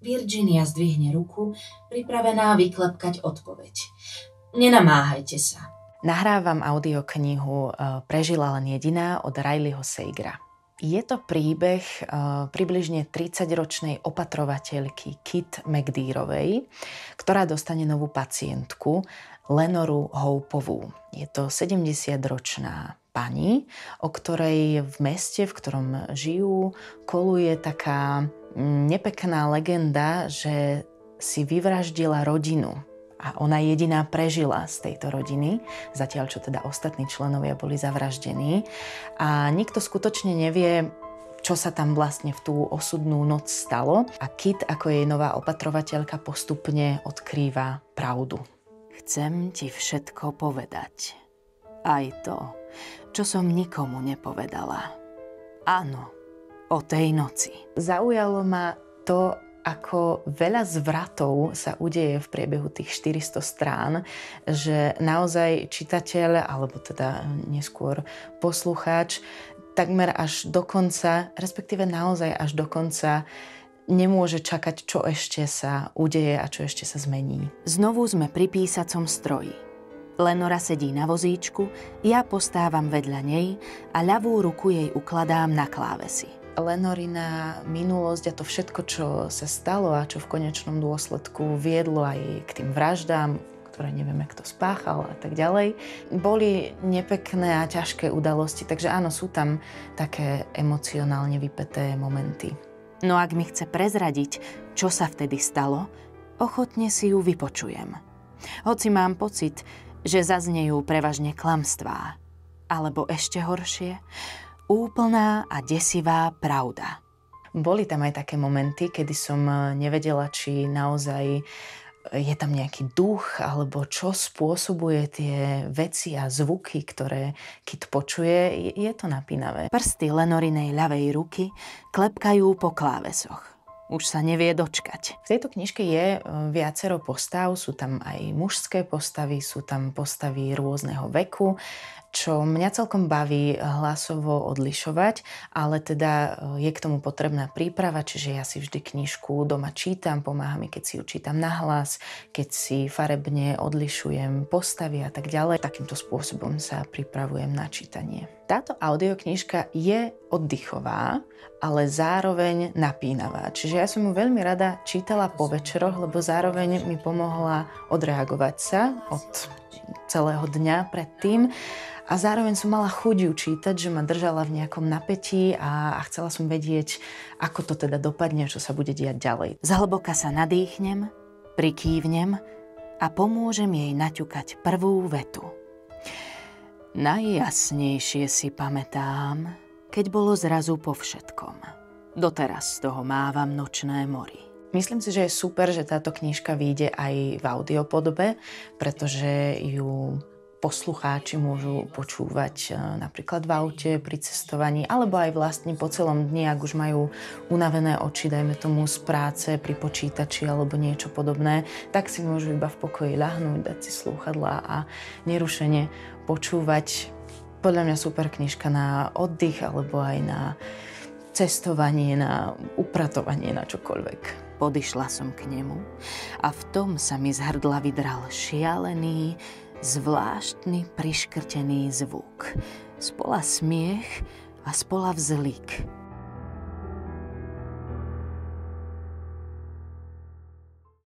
Virginia zdvihne ruku, pripravená vyklepkať odpoveď. Nenamáhajte sa. Nahrávam audioknihu Prežila len jediná od Rileyho Sagera. Je to príbeh približne 30-ročnej opatrovateľky Kit McDeerovej, ktorá dostane novú pacientku, Lenoru Hopeovú. Je to 70-ročná pani, o ktorej v meste, v ktorom žijú, koluje taká nepekná legenda, že si vyvraždila rodinu. A ona jediná prežila z tejto rodiny, zatiaľ čo teda ostatní členovia boli zavraždení. A nikto skutočne nevie, čo sa tam vlastne v tú osudnú noc stalo. A Kit, ako jej nová opatrovateľka, postupne odkrýva pravdu. Chcem ti všetko povedať. Aj to, čo som nikomu nepovedala. Áno, o tej noci. Zaujalo ma to, ako veľa zvratov sa udeje v priebehu tých 400 strán, že naozaj čitateľ, alebo teda neskôr poslucháč, takmer až do konca, respektíve naozaj až do konca, nemôže čakať, čo ešte sa udeje a čo ešte sa zmení. Znovu sme pri písacom stroji. Lenora sedí na vozíčku, ja postávam vedľa nej a ľavú ruku jej ukladám na klávesi. Lenorina minulosť a to všetko, čo sa stalo a čo v konečnom dôsledku viedlo aj k tým vraždám, ktoré nevieme, kto spáchal a tak ďalej, boli nepekné a ťažké udalosti, takže áno, sú tam také emocionálne vypäté momenty. No ak mi chce prezradiť, čo sa vtedy stalo, ochotne si ju vypočujem. Hoci mám pocit, že zaznejú prevažne klamstvá. Alebo ešte horšie, úplná a desivá pravda. Boli tam aj také momenty, kedy som nevedela, či naozaj je tam nejaký duch, alebo čo spôsobuje tie veci a zvuky, ktoré Kit počuje. Je to napínavé. Prsty Lenorinej ľavej ruky klepkajú po klávesoch. Už sa nevie dočkať. V tejto knižke je viacero postav, sú tam aj mužské postavy, sú tam postavy rôzneho veku, čo mňa celkom baví hlasovo odlišovať, ale teda je k tomu potrebná príprava, čiže ja si vždy knižku doma čítam, pomáha mi, keď si ju čítam nahlas, keď si farebne odlišujem postavy a tak ďalej. Takýmto spôsobom sa pripravujem na čítanie. Táto audioknižka je oddychová, ale zároveň napínavá. Čiže ja som ju veľmi rada čítala po večeroch, lebo zároveň mi pomohla odreagovať sa od celého dňa predtým. A zároveň som mala chuť ju čítať, že ma držala v nejakom napätí a chcela som vedieť, ako to teda dopadne, čo sa bude diať ďalej. Zhlboka sa nadýchnem, prikývnem a pomôžem jej naťukať prvú vetu. Najjasnejšie si pamätám, keď bolo zrazu po všetkom. Doteraz z toho mávam nočné mory. Myslím si, že je super, že táto knižka vyjde aj v audiopodobe, pretože ju poslucháči môžu počúvať napríklad v aute, pri cestovaní, alebo aj vlastne po celom dni, ak už majú unavené oči, dajme tomu z práce, pri počítači alebo niečo podobné, tak si môžu iba v pokoji ľahnúť, dať si slúchadlá a nerušene počúvať. Podľa mňa super knižka na oddych alebo aj na cestovanie, na upratovanie, na čokoľvek. Podišla som k nemu a v tom sa mi z hrdla vydral šialený, zvláštny priškrtený zvuk. Spola smiech a spola vzlik.